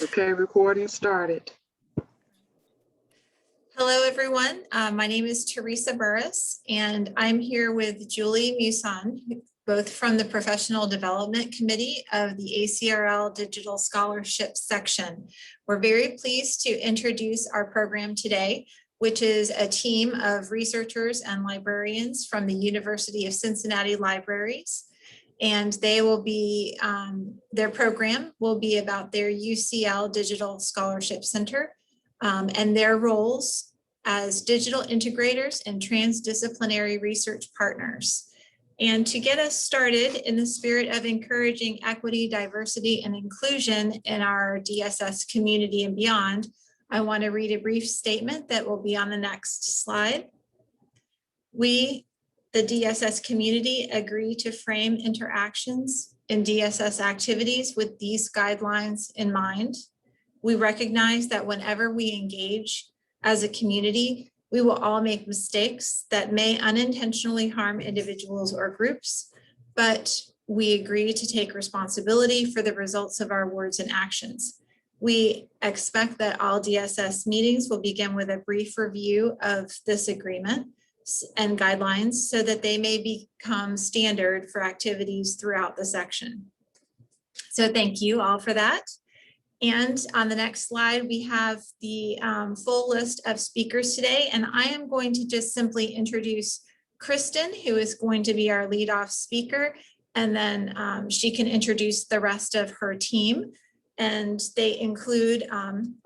Okay, recording started. Hello, everyone. My name is Teresa Burris, and I'm here with Julie Muson, both from the Professional Development Committee of the ACRL Digital Scholarship section. We're very pleased to introduce our program today, which is a team of researchers and librarians from the University of Cincinnati Libraries. And they will be, their program will be about their UCL Digital Scholarship Center and their roles as digital integrators and transdisciplinary research partners. And to get us started in the spirit of encouraging equity, diversity, and inclusion in our DSS community and beyond, I want to read a brief statement that will be on the next slide. We, the DSS community, agree to frame interactions in DSS activities with these guidelines in mind. We recognize that whenever we engage as a community, we will all make mistakes that may unintentionally harm individuals or groups, but we agree to take responsibility for the results of our words and actions. We expect that all DSS meetings will begin with a brief review of this agreement and guidelines so that they may become standard for activities throughout the section. So thank you all for that. And on the next slide, we have the full list of speakers today. And I am going to just simply introduce Kristen, who is going to be our lead-off speaker. And then she can introduce the rest of her team. And they include,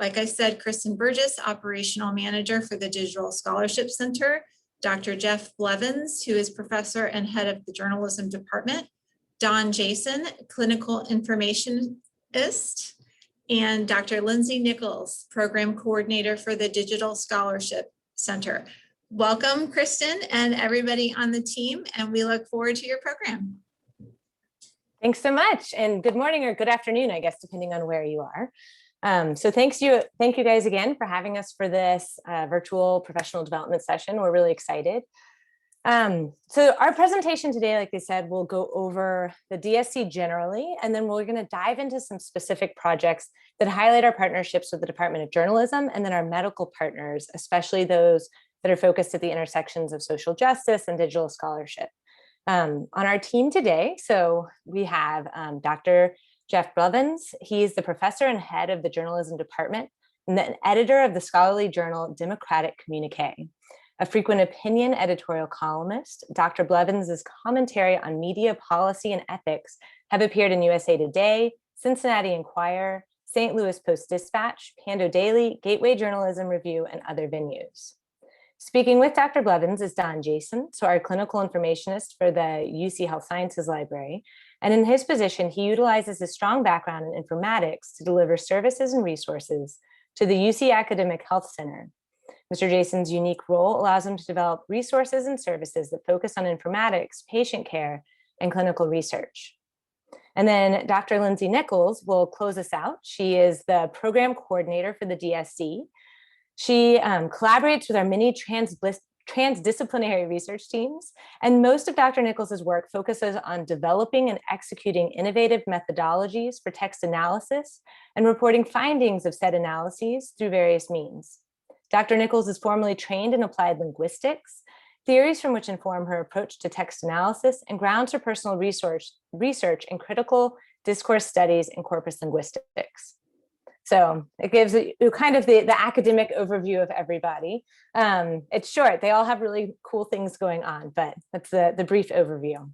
like I said, Kristen Burgess, Operational Manager for the Digital Scholarship Center, Dr. Jeff Blevins, who is Professor and Head of the Journalism Department, Don Jason, Clinical Informationist, and Dr. Lindsay Nichols, Program Coordinator for the Digital Scholarship Center. Welcome, Kristen, and everybody on the team, and we look forward to your program. Thanks so much, and good morning or good afternoon, I guess, depending on where you are. So thank you guys again for having us for this virtual professional development session. We're really excited. So our presentation today, like I said, we'll go over the DSC generally, and then we're going to dive into some specific projects that highlight our partnerships with the Department of Journalism and then our medical partners, especially those that are focused at the intersections of social justice and digital scholarship. On our team today, so we have Dr. Jeff Blevins. He's the professor and head of the journalism department and the editor of the scholarly journal Democratic Communique. A frequent opinion editorial columnist, Dr. Blevins' commentary on media policy and ethics have appeared in USA Today, Cincinnati Enquirer, St. Louis Post-Dispatch, Pando Daily, Gateway Journalism Review, and other venues. Speaking with Dr. Blevins is Don Jason, so our clinical informationist for the UC Health Sciences Library. And in his position, he utilizes his strong background in informatics to deliver services and resources to the UC Academic Health Center. Mr. Jason's unique role allows him to develop resources and services that focus on informatics, patient care, and clinical research. And then Dr. Lindsay Nichols will close us out. She is the program coordinator for the DSC. She collaborates with our many transdisciplinary research teams, and most of Dr. Nichols' work focuses on developing and executing innovative methodologies for text analysis and reporting findings of said analyses through various means. Dr. Nichols is formally trained in applied linguistics, theories from which inform her approach to text analysis and grounds her personal research in critical discourse studies and corpus linguistics. So it gives kind of the academic overview of everybody. It's short, they all have really cool things going on, but that's the brief overview.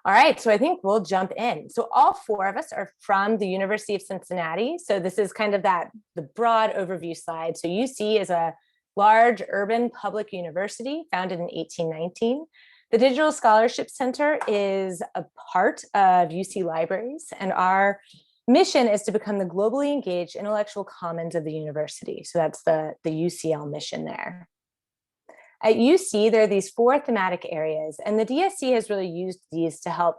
All right, so I think we'll jump in. So all four of us are from the University of Cincinnati. So this is kind of the broad overview slide. So UC is a large urban public university founded in 1819. The Digital Scholarship Center is a part of UC Libraries, and our mission is to become the globally engaged intellectual commons of the university. So that's the UCL mission there. At UC, there are these four thematic areas, and the DSC has really used these to help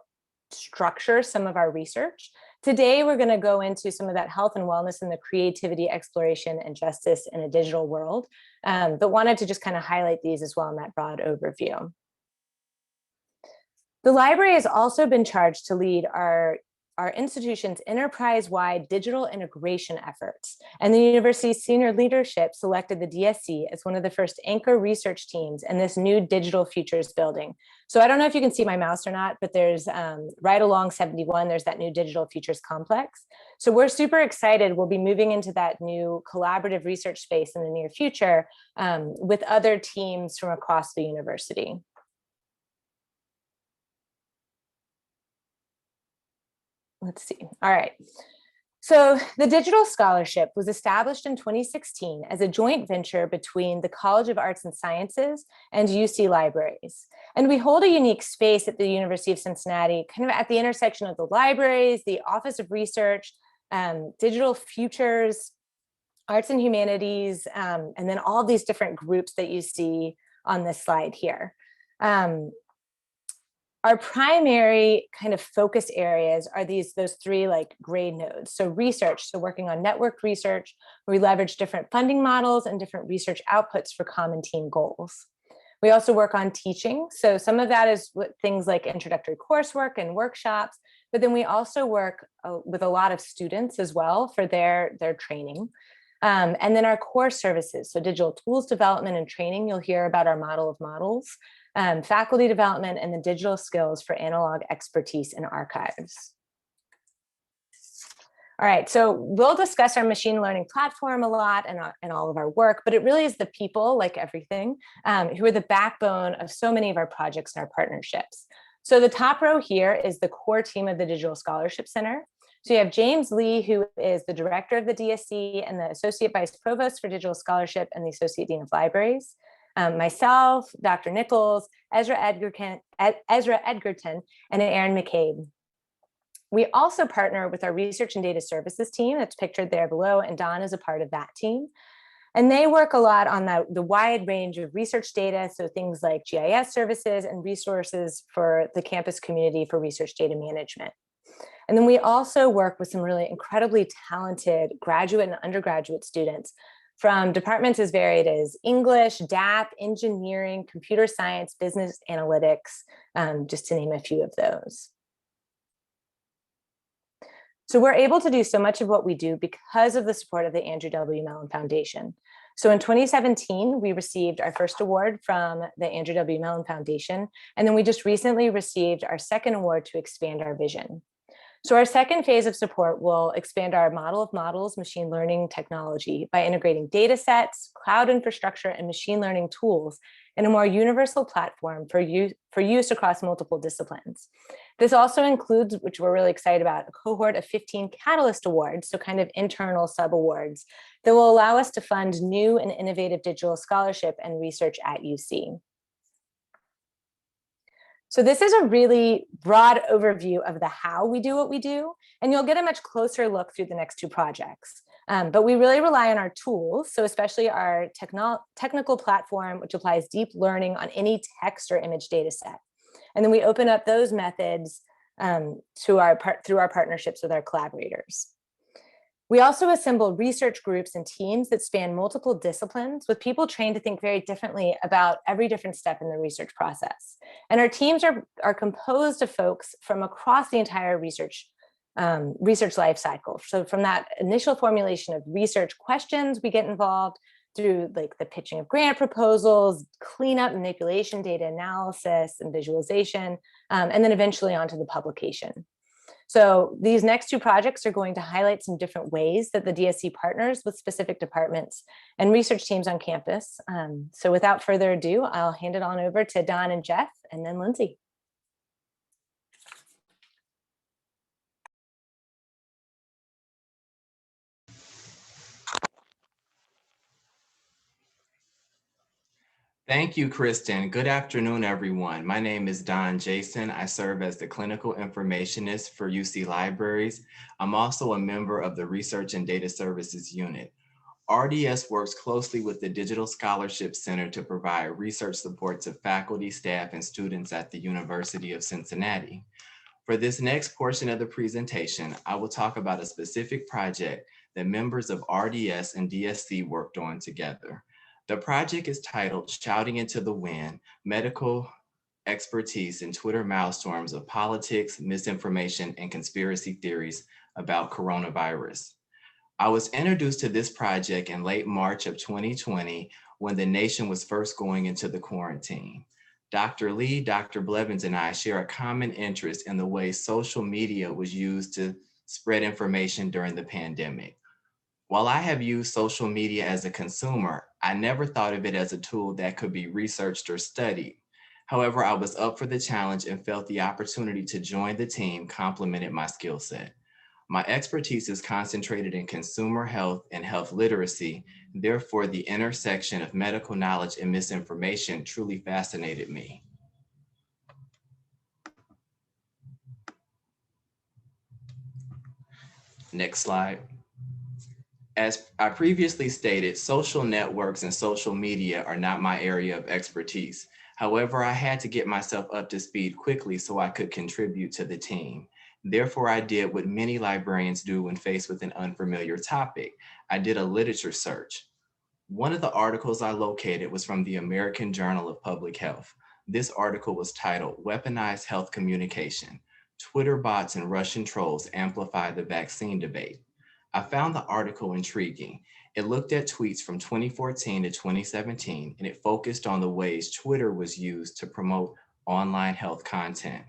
structure some of our research. Today, we're going to go into some of that health and wellness and the creativity, exploration, and justice in a digital world, but wanted to just kind of highlight these as well in that broad overview. The library has also been charged to lead our our institution's enterprise-wide digital integration efforts. And the university's senior leadership selected the DSC as one of the first anchor research teams in this new digital futures building. So I don't know if you can see my mouse or not, but there's right along 71, there's that new digital futures complex. So we're super excited. We'll be moving into that new collaborative research space in the near future with other teams from across the university. Let's see. All right. So the Digital Scholarship was established in 2016 as a joint venture between the College of Arts and Sciences and UC Libraries. And we hold a unique space at the University of Cincinnati, kind of at the intersection of the libraries, the Office of Research, digital futures, arts and humanities, and then all these different groups that you see on this slide here. Our primary kind of focus areas are those three like gray nodes. So research, so working on networked research, where we leverage different funding models and different research outputs for common team goals. We also work on teaching. So some of that is things like introductory coursework and workshops, but then we also work with a lot of students as well for their training. And then our core services, so digital tools development and training, you'll hear about our model of models, faculty development, and the digital skills for analog expertise in archives. All right, so we'll discuss our machine learning platform a lot in all of our work, but it really is the people, like everything, who are the backbone of so many of our projects and our partnerships. So the top row here is the core team of the Digital Scholarship Center. So you have James Lee, who is the director of the DSC and the Associate Vice Provost for Digital Scholarship and the Associate Dean of Libraries. Myself, Dr. Nichols, Ezra Edgerton, and Aaron McCabe. We also partner with our Research and Data Services team that's pictured there below, and Don is a part of that team. And they work a lot on the wide range of research data, so things like GIS services and resources for the campus community for research data management. And then we also work with some really incredibly talented graduate and undergraduate students from departments as varied as English, DAP, engineering, computer science, business analytics, just to name a few of those. So we're able to do so much of what we do because of the support of the Andrew W. Mellon Foundation. So in 2017, we received our first award from the Andrew W. Mellon Foundation, and then we just recently received our second award to expand our vision. So our second phase of support will expand our model of models machine learning technology by integrating data sets, cloud infrastructure, and machine learning tools in a more universal platform for use across multiple disciplines. This also includes, which we're really excited about, a cohort of 15 Catalyst Awards, so kind of internal sub-awards, that will allow us to fund new and innovative digital scholarship and research at UC. So this is a really broad overview of the how we do what we do, and you'll get a much closer look through the next two projects. But we really rely on our tools, so especially our technical platform, which applies deep learning on any text or image data set. And then we open up those methods through our partnerships with our collaborators. We also assemble research groups and teams that span multiple disciplines with people trained to think very differently about every different step in the research process. And our teams are composed of folks from across the entire research life cycle. So from that initial formulation of research questions, we get involved through like the pitching of grant proposals, cleanup, manipulation, data analysis, and visualization, and then eventually onto the publication. So these next two projects are going to highlight some different ways that the DSC partners with specific departments and research teams on campus. So without further ado, I'll hand it on over to Don and Jeff, and then Lindsay. Thank you, Kristen. Good afternoon, everyone. My name is Don Jason. I serve as the clinical informationist for UC Libraries. I'm also a member of the Research and Data Services Unit. RDS works closely with the Digital Scholarship Center to provide research support to faculty, staff, and students at the University of Cincinnati. For this next portion of the presentation, I will talk about a specific project that members of RDS and DSC worked on together. The project is titled Shouting into the Wind, Medical expertise in Twitter maelstorms of politics, misinformation, and conspiracy theories about coronavirus. I was introduced to this project in late March of 2020 when the nation was first going into the quarantine. Dr. Lee, Dr. Blevins, and I share a common interest in the way social media was used to spread information during the pandemic. While I have used social media as a consumer, I never thought of it as a tool that could be researched or studied. However, I was up for the challenge and felt the opportunity to join the team complemented my skill set. My expertise is concentrated in consumer health and health literacy. Therefore, the intersection of medical knowledge and misinformation truly fascinated me. Next slide. As I previously stated, social networks and social media are not my area of expertise. However, I had to get myself up to speed quickly so I could contribute to the team. Therefore, I did what many librarians do when faced with an unfamiliar topic. I did a literature search. One of the articles I located was from the American Journal of Public Health. This article was titled "Weaponized Health Communication: Twitter Bots and Russian Trolls Amplify the Vaccine Debate." I found the article intriguing. It looked at tweets from 2014 to 2017, and it focused on the ways Twitter was used to promote online health content.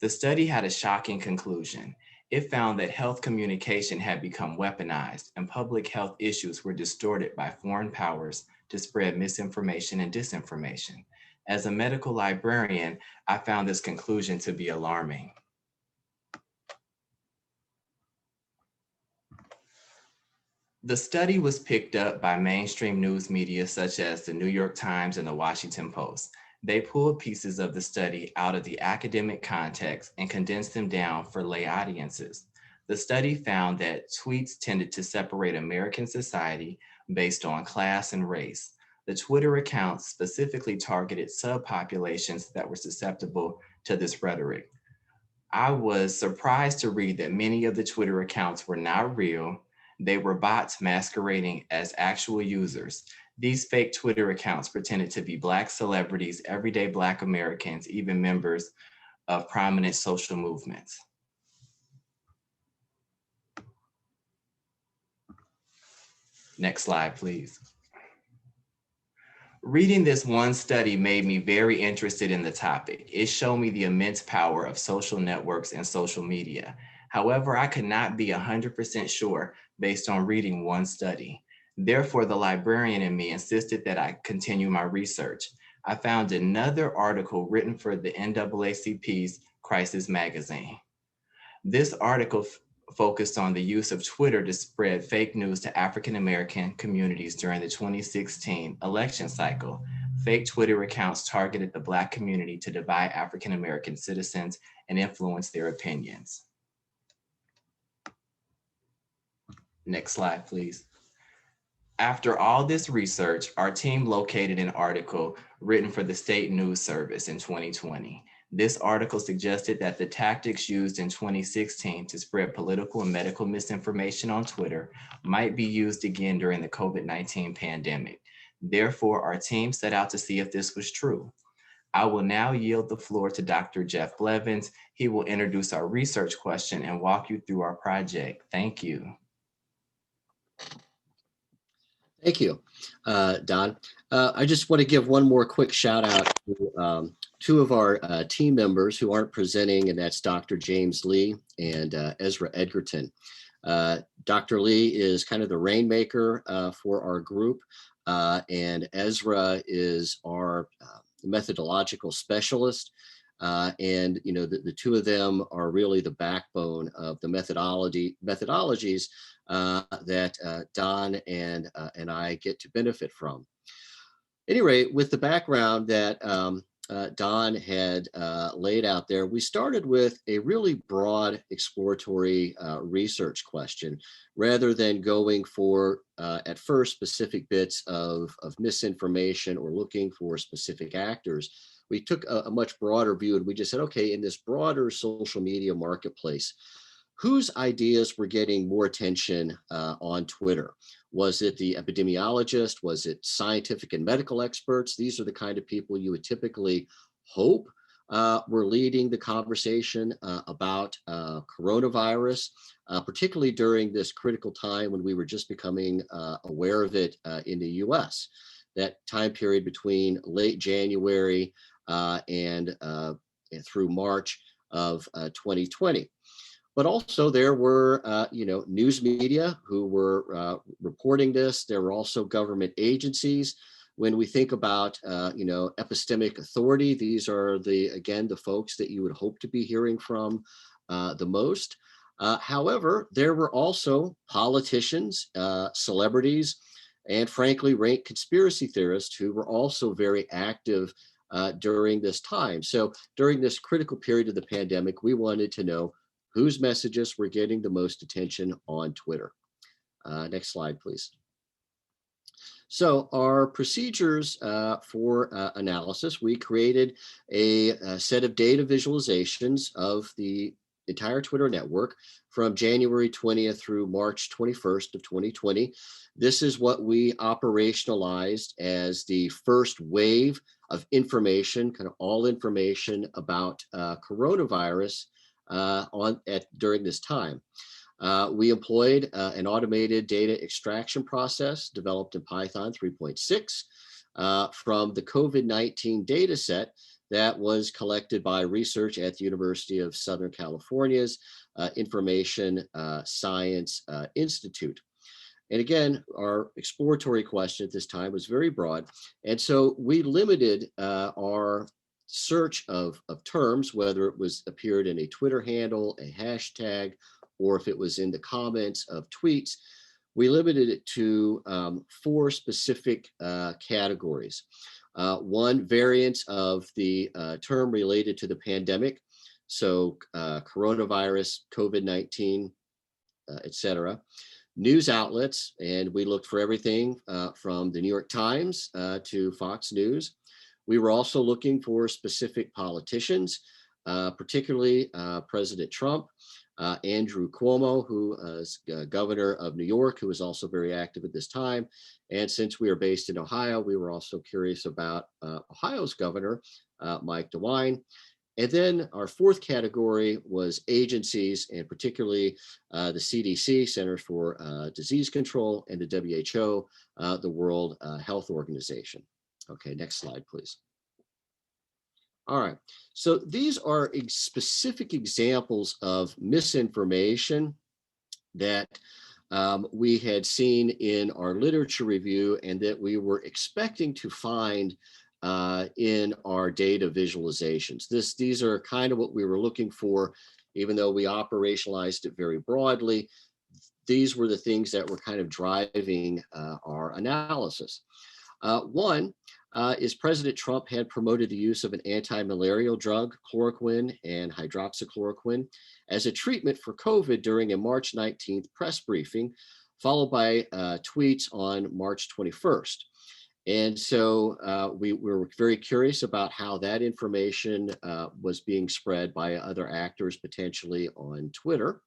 The study had a shocking conclusion. It found that health communication had become weaponized and public health issues were distorted by foreign powers to spread misinformation and disinformation. As a medical librarian, I found this conclusion to be alarming. The study was picked up by mainstream news media such as the New York Times and the Washington Post. They pulled pieces of the study out of the academic context and condensed them down for lay audiences. The study found that tweets tended to separate American society based on class and race. The Twitter accounts specifically targeted subpopulations that were susceptible to this rhetoric. I was surprised to read that many of the Twitter accounts were not real. They were bots masquerading as actual users. These fake Twitter accounts pretended to be Black celebrities, everyday Black Americans, even members of prominent social movements. Next slide, please. Reading this one study made me very interested in the topic. It showed me the immense power of social networks and social media. However, I could not be 100% sure based on reading one study. Therefore, the librarian in me insisted that I continue my research. I found another article written for the NAACP's Crisis Magazine. This article focused on the use of Twitter to spread fake news to African American communities during the 2016 election cycle. Fake Twitter accounts targeted the Black community to divide African American citizens and influence their opinions. Next slide, please. After all this research, our team located an article written for the State News Service in 2020. This article suggested that the tactics used in 2016 to spread political and medical misinformation on Twitter might be used again during the COVID-19 pandemic. Therefore, our team set out to see if this was true. I will now yield the floor to Dr. Jeff Blevins. He will introduce our research question and walk you through our project. Thank you. Thank you, Don. I just want to give one more quick shout out to two of our team members who aren't presenting, and that's Dr. James Lee and Ezra Edgerton. Dr. Lee is kind of the rainmaker for our group, and Ezra is our methodological specialist. And you know, the two of them are really the backbone of the methodologies that Don and I get to benefit from. Anyway, with the background that Don had laid out there, we started with a really broad exploratory research question, rather than going for, at first, specific bits of misinformation or looking for specific actors. We took a much broader view and we just said, okay, in this broader social media marketplace, whose ideas were getting more attention on Twitter? Was it the epidemiologist? Was it scientific and medical experts? These are the kind of people you would typically hope were leading the conversation about coronavirus, particularly during this critical time when we were just becoming aware of it in the US. That time period between late January and through March of 2020. But also there were, news media who were reporting this. There were also government agencies. When we think about, epistemic authority, these are the folks that you would hope to be hearing from the most. However, there were also politicians, celebrities, and frankly, rank conspiracy theorists who were also very active during this time. So during this critical period of the pandemic, we wanted to know whose messages were getting the most attention on Twitter. Next slide, please. So our procedures for analysis, we created a set of data visualizations of the entire Twitter network from January 20th through March 21st of 2020. This is what we operationalized as the first wave of information, kind of all information about coronavirus during this time. We employed an automated data extraction process developed in Python 3.6 from the COVID-19 data set that was collected by research at the University of Southern California's Information Science Institute. And again, our exploratory question at this time was very broad. And so we limited our search of terms, whether it was appeared in a Twitter handle, a hashtag, or if it was in the comments of tweets. We limited it to 4 specific categories. One, variants of the term related to the pandemic. So coronavirus, COVID-19, etc. News outlets, and we looked for everything from the New York Times to Fox News. We were also looking for specific politicians, particularly President Trump, Andrew Cuomo, who is governor of New York, who was also very active at this time. And since we are based in Ohio, we were also curious about Ohio's governor, Mike DeWine. And then our 4th category was agencies, and particularly the CDC, Centers for Disease Control, and the WHO, the World Health Organization. Okay, next slide, please. All right, so these are specific examples of misinformation that we had seen in our literature review and that we were expecting to find in our data visualizations. These are kind of what we were looking for, even though we operationalized it very broadly. These were the things that were kind of driving our analysis. One is President Trump had promoted the use of an anti-malarial drug, chloroquine and hydroxychloroquine, as a treatment for COVID during a March 19th press briefing, followed by tweets on March 21st. And so we were very curious about how that information was being spread by other actors, potentially on Twitter.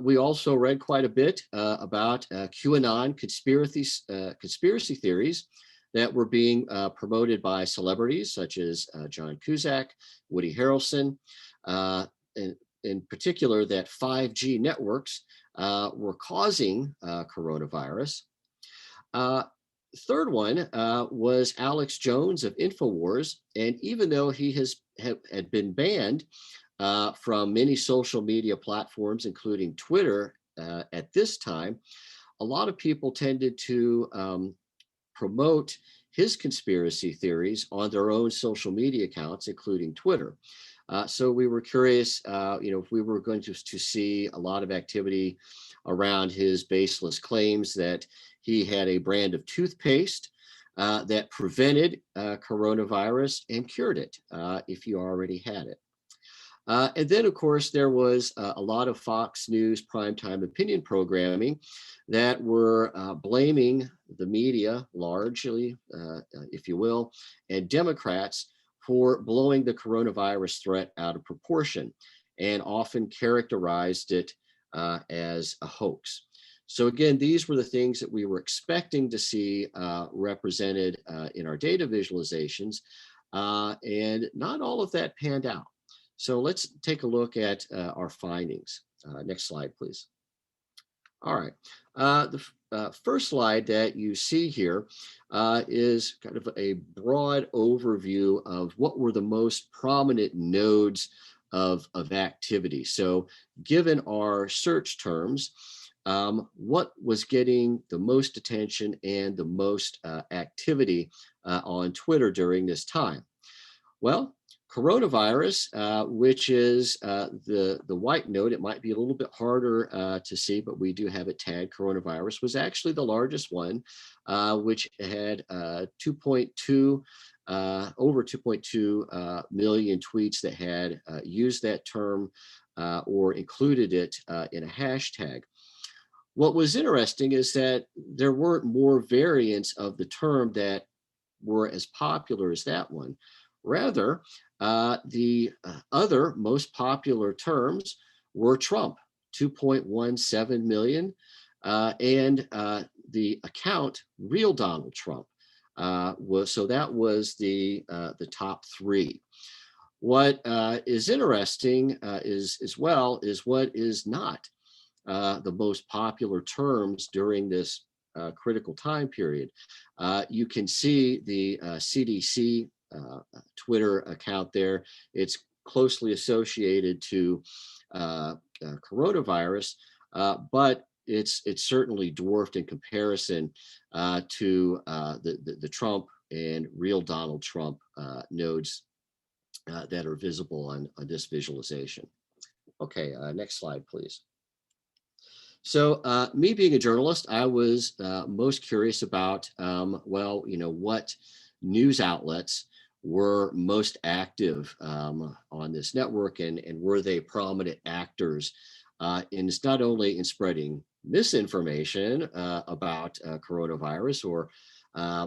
We also read quite a bit about QAnon conspiracy theories that were being promoted by celebrities such as John Cusack, Woody Harrelson, in particular that 5G networks were causing coronavirus. Third one was Alex Jones of InfoWars, and even though he had been banned from many social media platforms, including Twitter at this time, a lot of people tended to promote his conspiracy theories on their own social media accounts, including Twitter. So we were curious, if we were going to see a lot of activity around his baseless claims that he had a brand of toothpaste that prevented coronavirus and cured it if you already had it. And then, of course, there was a lot of Fox News primetime opinion programming that were blaming the media largely, if you will, and Democrats for blowing the coronavirus threat out of proportion and often characterized it as a hoax. So again, these were the things that we were expecting to see represented in our data visualizations. and not all of that panned out. So let's take a look at our findings. Next slide, please. All right. The first slide that you see here is kind of a broad overview of what were the most prominent nodes of activity. So given our search terms, what was getting the most attention and the most activity on Twitter during this time? Well, coronavirus, which is the white node, it might be a little bit harder to see, but we do have it tagged. Coronavirus was actually the largest one, which had 2.2 over 2.2 million tweets that had used that term or included it in a hashtag. What was interesting is that there weren't more variants of the term that were as popular as that one. Rather, the other most popular terms were Trump, 2.17 million, and the account Real Donald Trump so that was the top three. What is interesting is as well is what is not the most popular terms during this critical time period. You can see the CDC Twitter account there. It's closely associated to coronavirus, but it's certainly dwarfed in comparison to the Trump and Real Donald Trump nodes that are visible on this visualization. Okay, next slide, please. So me being a journalist, I was most curious about, well, you know, what news outlets were most active on this network, and were they prominent actors in not only in spreading misinformation about coronavirus or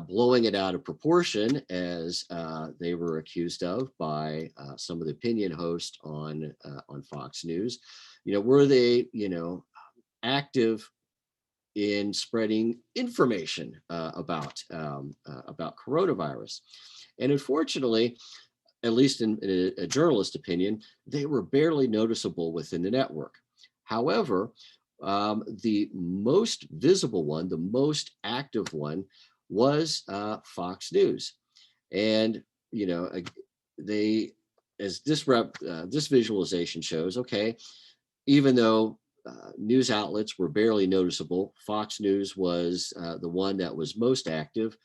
blowing it out of proportion as they were accused of by some of the opinion hosts on Fox News. You know, were they, you know, active in spreading information about coronavirus? And unfortunately, at least in a journalist opinion, they were barely noticeable within the network. However, the most visible one, the most active one, was Fox News. And, you know, they, as this visualization shows, okay, even though news outlets were barely noticeable, Fox News was the one that was most active.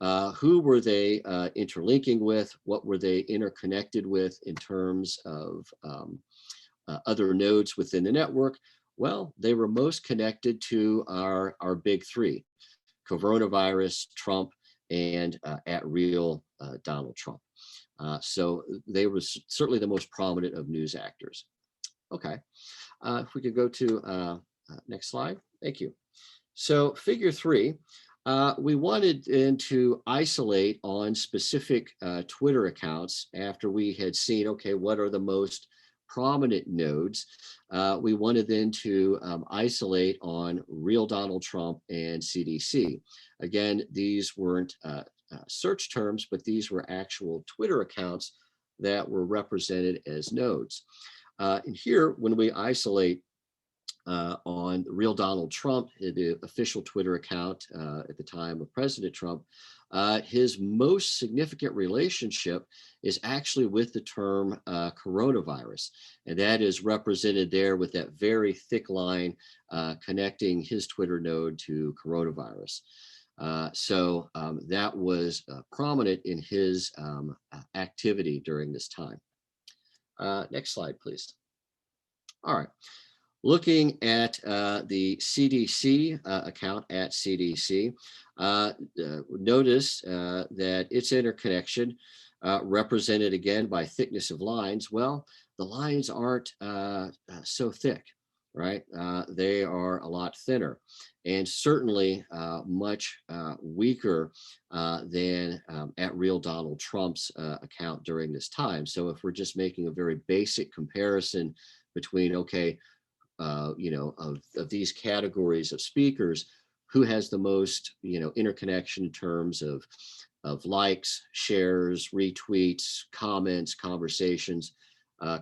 Who were they interlinking with? What were they interconnected with in terms of other nodes within the network? Well, they were most connected to our big three: coronavirus, Trump, and at Real Donald Trump. So they were certainly the most prominent of news actors. Okay, if we could go to next slide. Thank you. So figure 3, we wanted then to isolate on specific Twitter accounts after we had seen, okay, what are the most prominent nodes? We wanted then to isolate on Real Donald Trump and CDC. Again, these weren't search terms, but these were actual Twitter accounts that were represented as nodes. And here, when we isolate on Real Donald Trump, the official Twitter account at the time of President Trump, his most significant relationship is actually with the term coronavirus. And that is represented there with that very thick line connecting his Twitter node to coronavirus. So that was prominent in his activity during this time. Next slide, please. All right. Looking at the CDC account at CDC, notice that its interconnection represented again by thickness of lines. Well, the lines aren't so thick, right? They are a lot thinner, and certainly much weaker than at Real Donald Trump's account during this time. So if we're just making a very basic comparison between, okay, you know, of these categories of speakers, who has the most, you know, interconnection in terms of of likes, shares, retweets, comments, conversations.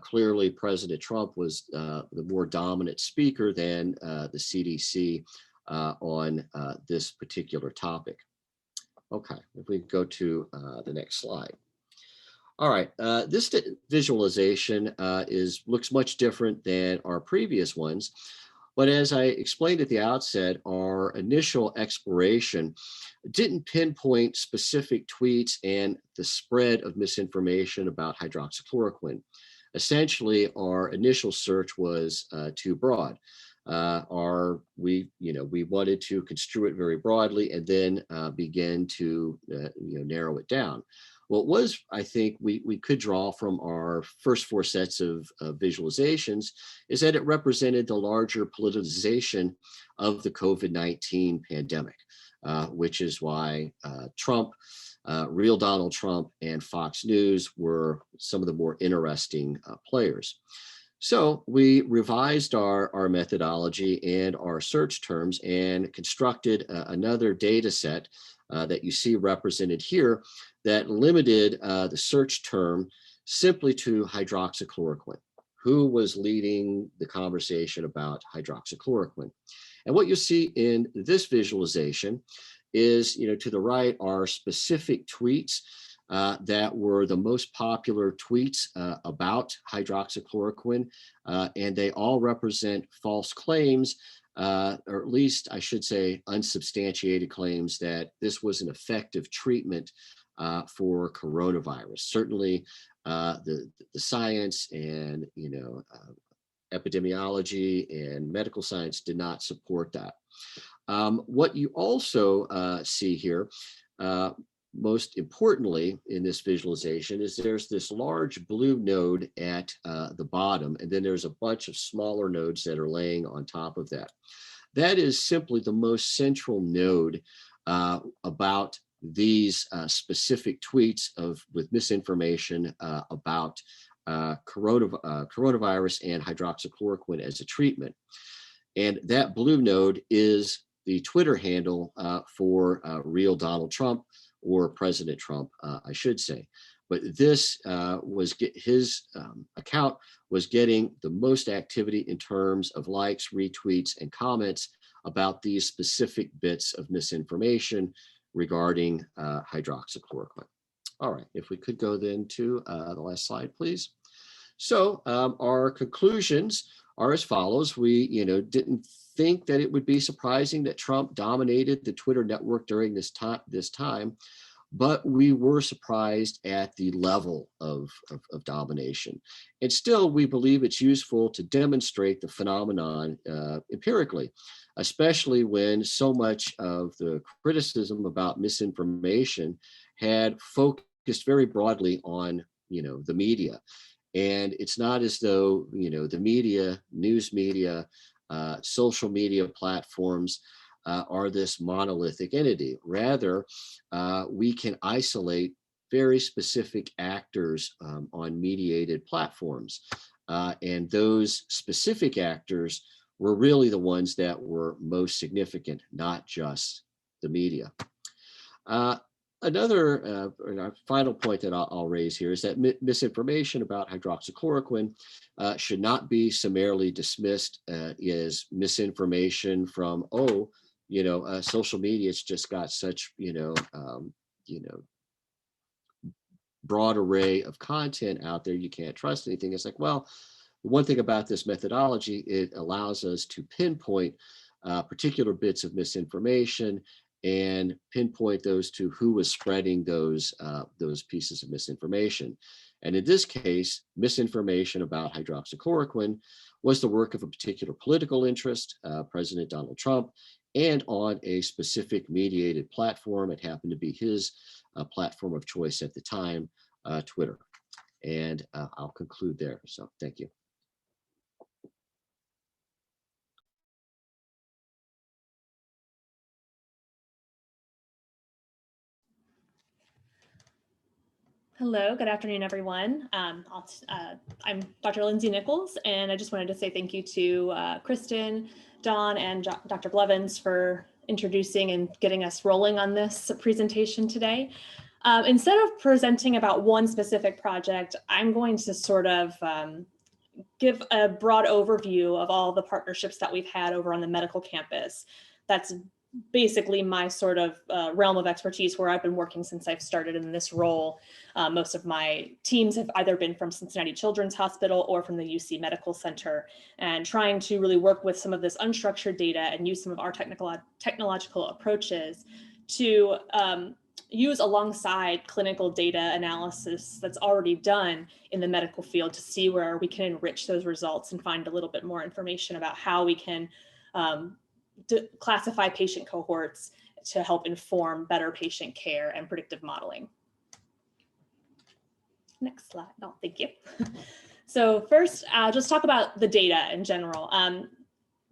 Clearly, President Trump was the more dominant speaker than the CDC on this particular topic. Okay, if we go to the next slide. All right, this visualization looks much different than our previous ones. But as I explained at the outset, our initial exploration didn't pinpoint specific tweets and the spread of misinformation about hydroxychloroquine. Essentially, our initial search was too broad. We wanted to construe it very broadly and then begin to narrow it down. What was, I think, we could draw from our first 4 sets of visualizations is that it represented the larger politicization of the COVID-19 pandemic, which is why Trump, real Donald Trump, and Fox News were some of the more interesting players. So we revised our methodology and our search terms and constructed another data set that you see represented here that limited the search term simply to hydroxychloroquine. Who was leading the conversation about hydroxychloroquine? And what you see in this visualization is, to the right are specific tweets that were the most popular tweets about hydroxychloroquine, and they all represent false claims, or at least I should say unsubstantiated claims that this was an effective treatment for coronavirus. Certainly the science and epidemiology and medical science did not support that. What you also see here, most importantly in this visualization, is there's this large blue node at the bottom, and then there's a bunch of smaller nodes that are laying on top of that. That is simply the most central node about these specific tweets with misinformation about coronavirus and hydroxychloroquine as a treatment. And that blue node is the Twitter handle for real Donald Trump, or President Trump, I should say. But this his account was getting the most activity in terms of likes, retweets, and comments about these specific bits of misinformation regarding hydroxychloroquine. All right, if we could go then to the last slide, please. So our conclusions are as follows. We didn't think that it would be surprising that Trump dominated the Twitter network during this time, but we were surprised at the level of domination. And still, we believe it's useful to demonstrate the phenomenon empirically, especially when so much of the criticism about misinformation had focused very broadly on the media. And it's not as though the media, news media, social media platforms are this monolithic entity. Rather, we can isolate very specific actors on mediated platforms. And those specific actors were really the ones that were most significant, not just the media. Another final point that I'll raise here is that misinformation about hydroxychloroquine should not be summarily dismissed as misinformation from, social media. It's just got such, broad array of content out there. You can't trust anything. It's like, well, the one thing about this methodology, it allows us to pinpoint particular bits of misinformation and pinpoint those to who was spreading those pieces of misinformation. And in this case, misinformation about hydroxychloroquine was the work of a particular political interest, President Donald Trump, and on a specific mediated platform. It happened to be his platform of choice at the time, Twitter. And I'll conclude there. So thank you. Hello, good afternoon, everyone. I'm Dr. Lindsay Nichols, and I just wanted to say thank you to Kristen, Dawn, and Dr. Blevins for introducing and getting us rolling on this presentation today. Instead of presenting about one specific project, I'm going to sort of give a broad overview of all the partnerships that we've had over on the medical campus. That's basically my sort of realm of expertise, where I've been working since I've started in this role. Most of my teams have either been from Cincinnati Children's Hospital or from the UC Medical Center, and trying to really work with some of this unstructured data and use some of our technological approaches to use alongside clinical data analysis that's already done in the medical field to see where we can enrich those results and find a little bit more information about how we can to classify patient cohorts to help inform better patient care and predictive modeling. Next slide. Oh, thank you. So first, I'll just talk about the data in general.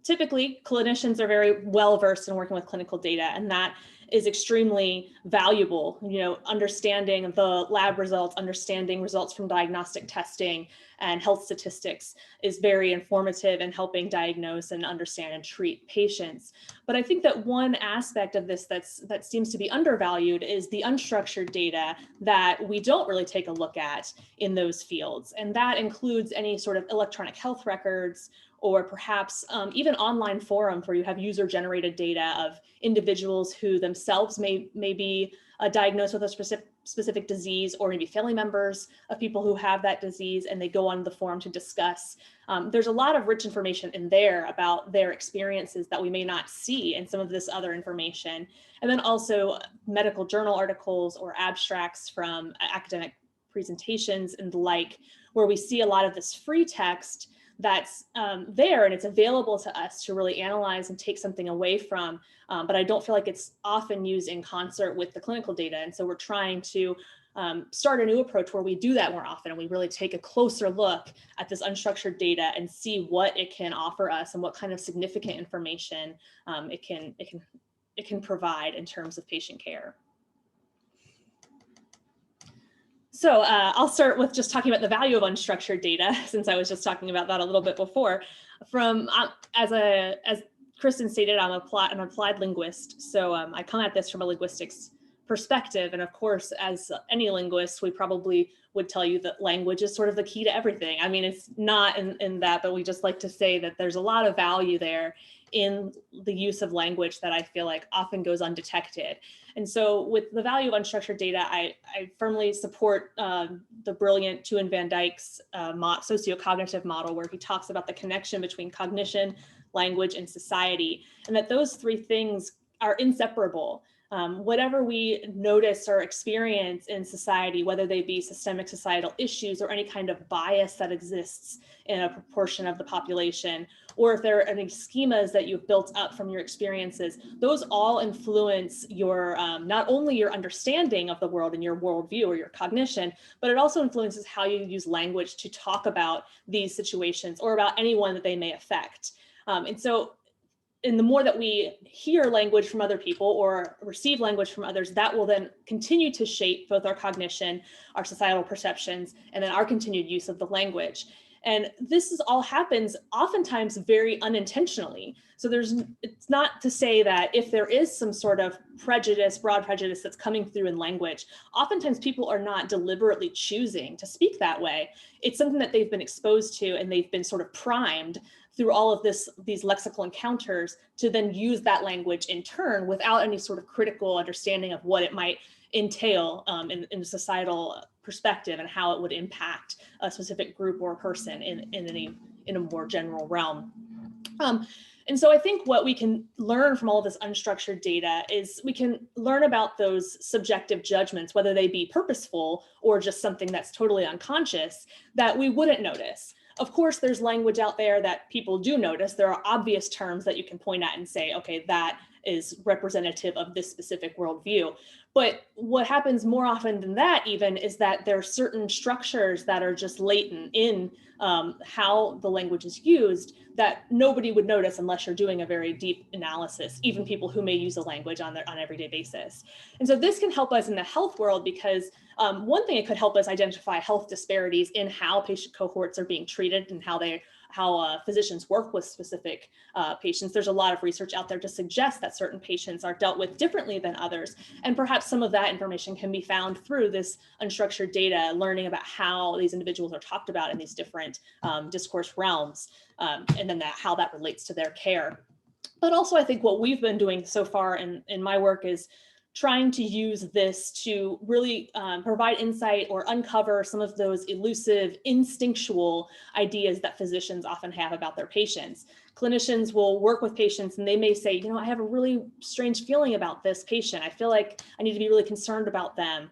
Typically, clinicians are very well versed in working with clinical data, and that is extremely valuable. You know, understanding the lab results, understanding results from diagnostic testing and health statistics is very informative in helping diagnose and understand and treat patients. But I think that one aspect of this that seems to be undervalued is the unstructured data that we don't really take a look at in those fields. And that includes any sort of electronic health records, or perhaps even online forums where you have user-generated data of individuals who themselves may be diagnosed with a specific disease, or maybe family members of people who have that disease, and they go on the forum to discuss. There's a lot of rich information in there about their experiences that we may not see in some of this other information. And then also medical journal articles or abstracts from academic presentations and the like, where we see a lot of this free text that's there, and it's available to us to really analyze and take something away from, but I don't feel like it's often used in concert with the clinical data. And so we're trying to start a new approach where we do that more often, and we really take a closer look at this unstructured data and see what it can offer us and what kind of significant information it can provide in terms of patient care. So I'll start with just talking about the value of unstructured data, since I was just talking about that a little bit before. As Kristen stated, I'm an applied linguist, so I come at this from a linguistics perspective. And of course, as any linguist, we probably would tell you that language is sort of the key to everything. I mean, it's not in that, but we just like to say that there's a lot of value there in the use of language that I feel like often goes undetected. And so with the value of unstructured data, I firmly support the brilliant Tuan Van Dijk's sociocognitive model, where he talks about the connection between cognition, language, and society, and that those three things are inseparable. Whatever we notice or experience in society, whether they be systemic societal issues or any kind of bias that exists in a proportion of the population, or if there are any schemas that you've built up from your experiences, those all influence your not only your understanding of the world and your worldview or your cognition, but it also influences how you use language to talk about these situations or about anyone that they may affect. And the more that we hear language from other people or receive language from others, that will then continue to shape both our cognition, our societal perceptions, and then our continued use of the language. And this all happens oftentimes very unintentionally. So it's not to say that if there is some sort of prejudice, broad prejudice that's coming through in language, oftentimes people are not deliberately choosing to speak that way. It's something that they've been exposed to, and they've been sort of primed through all of these lexical encounters to then use that language in turn without any sort of critical understanding of what it might entail in a societal perspective and how it would impact a specific group or person in a more general realm. And so I think what we can learn from all of this unstructured data is we can learn about those subjective judgments, whether they be purposeful or just something that's totally unconscious, that we wouldn't notice. Of course, there's language out there that people do notice. There are obvious terms that you can point at and say, okay, that is representative of this specific worldview. But what happens more often than that even is that there are certain structures that are just latent in how the language is used that nobody would notice unless you're doing a very deep analysis, even people who may use the language on an everyday basis. And so this can help us in the health world because one thing it could help us identify health disparities in how patient cohorts are being treated and how how physicians work with specific patients. There's a lot of research out there to suggest that certain patients are dealt with differently than others. And perhaps some of that information can be found through this unstructured data, learning about how these individuals are talked about in these different discourse realms, and then how that relates to their care. But also I think what we've been doing so far in my work is trying to use this to really provide insight or uncover some of those elusive, instinctual ideas that physicians often have about their patients. Clinicians will work with patients and they may say, you know, I have a really strange feeling about this patient. I feel like I need to be really concerned about them.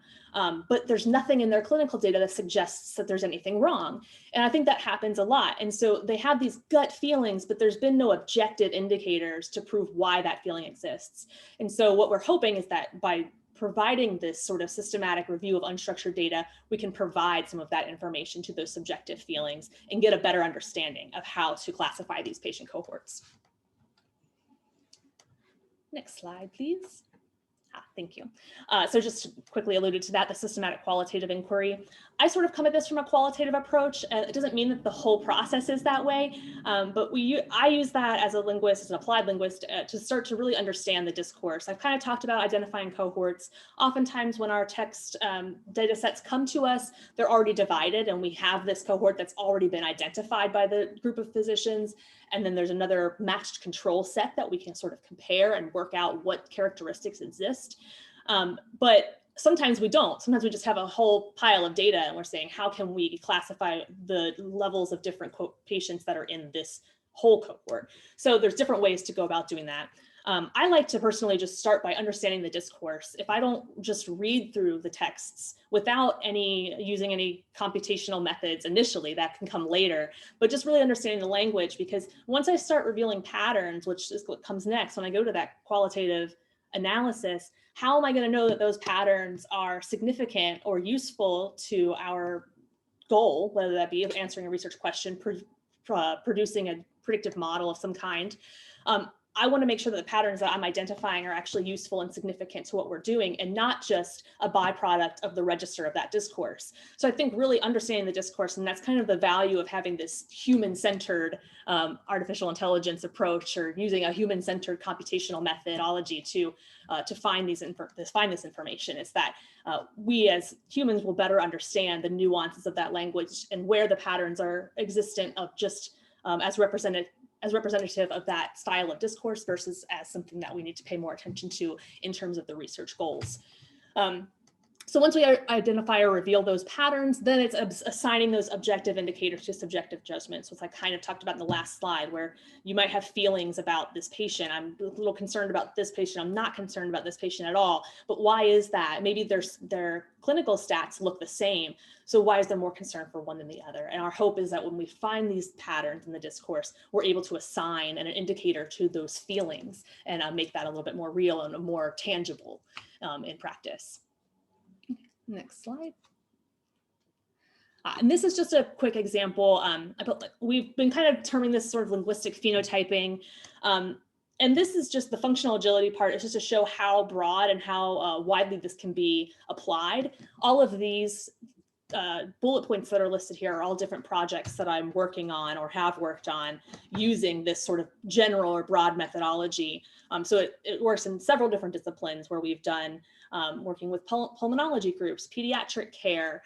But there's nothing in their clinical data that suggests that there's anything wrong. And I think that happens a lot. And so they have these gut feelings, but there's been no objective indicators to prove why that feeling exists. And so what we're hoping is that by providing this sort of systematic review of unstructured data, we can provide some of that information to those subjective feelings and get a better understanding of how to classify these patient cohorts. Next slide, please. Thank you. So just quickly alluded to that, the systematic qualitative inquiry. I sort of come at this from a qualitative approach. It doesn't mean that the whole process is that way, but I use that as a linguist, as an applied linguist, to start to really understand the discourse. I've kind of talked about identifying cohorts. Oftentimes when our text data sets come to us, they're already divided and we have this cohort that's already been identified by the group of physicians. And then there's another matched control set that we can sort of compare and work out what characteristics exist. But sometimes we don't. Sometimes we just have a whole pile of data and we're saying, how can we classify the levels of different patients that are in this whole cohort? So there's different ways to go about doing that. I like to personally just start by understanding the discourse. If I don't just read through the texts without using any computational methods initially, that can come later, but just really understanding the language, because once I start revealing patterns, which is what comes next, when I go to that qualitative analysis, how am I going to know that those patterns are significant or useful to our goal, whether that be answering a research question, producing a predictive model of some kind? I want to make sure that the patterns that I'm identifying are actually useful and significant to what we're doing and not just a byproduct of the register of that discourse. So I think really understanding the discourse, and that's kind of the value of having this human-centered artificial intelligence approach, or using a human-centered computational methodology to find this information, is that we as humans will better understand the nuances of that language and where the patterns are existent of just as representative of that style of discourse versus as something that we need to pay more attention to in terms of the research goals. So once we identify or reveal those patterns, then it's assigning those objective indicators to subjective judgments, which I kind of talked about in the last slide, where you might have feelings about this patient. I'm a little concerned about this patient. I'm not concerned about this patient at all. But why is that? Maybe their clinical stats look the same. So why is there more concern for one than the other? And our hope is that when we find these patterns in the discourse, we're able to assign an indicator to those feelings and make that a little bit more real and more tangible in practice. Next slide. And this is just a quick example. We've been kind of terming this sort of linguistic phenotyping. And this is just the functional agility part. It's just to show how broad and how widely this can be applied. All of these bullet points that are listed here are all different projects that I'm working on or have worked on using this sort of general or broad methodology. So it works in several different disciplines where we've done working with pulmonology groups, pediatric care,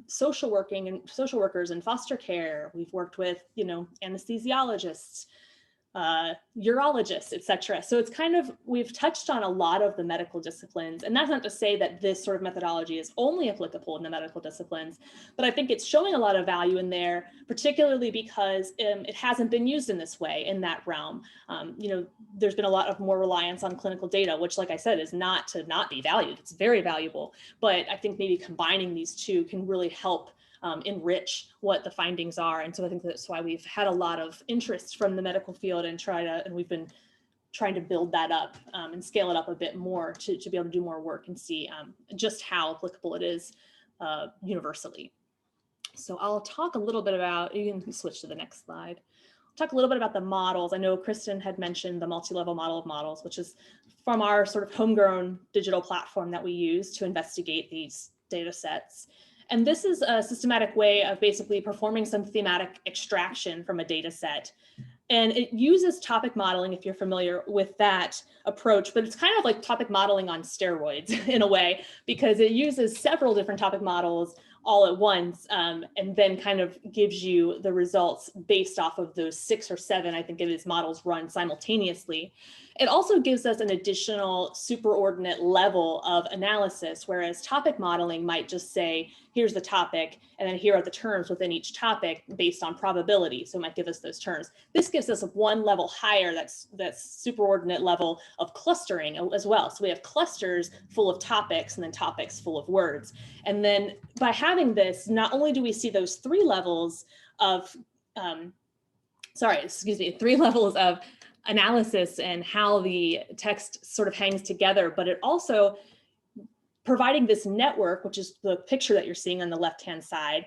social workers in foster care. We've worked with, anesthesiologists, urologists, et cetera. So it's kind of, we've touched on a lot of the medical disciplines, and that's not to say that this sort of methodology is only applicable in the medical disciplines, but I think it's showing a lot of value in there, particularly because it hasn't been used in this way in that realm. There's been a lot of more reliance on clinical data, which, like I said, is not to not be valued. It's very valuable, but I think maybe combining these two can really help enrich what the findings are. And so I think that's why we've had a lot of interest from the medical field and we've been trying to build that up and scale it up a bit more to be able to do more work and see just how applicable it is universally. So I'll talk a little bit about, you can switch to the next slide. Talk a little bit about the models. I know Kristen had mentioned the multi-level model of models, which is from our sort of homegrown digital platform that we use to investigate these data sets. And this is a systematic way of basically performing some thematic extraction from a data set. And it uses topic modeling, if you're familiar with that approach, but it's kind of like topic modeling on steroids in a way, because it uses several different topic models all at once, and then kind of gives you the results based off of those 6 or 7, I think it is, models run simultaneously. It also gives us an additional superordinate level of analysis, whereas topic modeling might just say, here's the topic, and then here are the terms within each topic based on probability. So it might give us those terms. This gives us one level higher, that's superordinate level of clustering as well. So we have clusters full of topics and then topics full of words. And then by having this, not only do we see those 3 levels of, 3 levels of analysis and how the text sort of hangs together, but it also, providing this network, which is the picture that you're seeing on the left-hand side,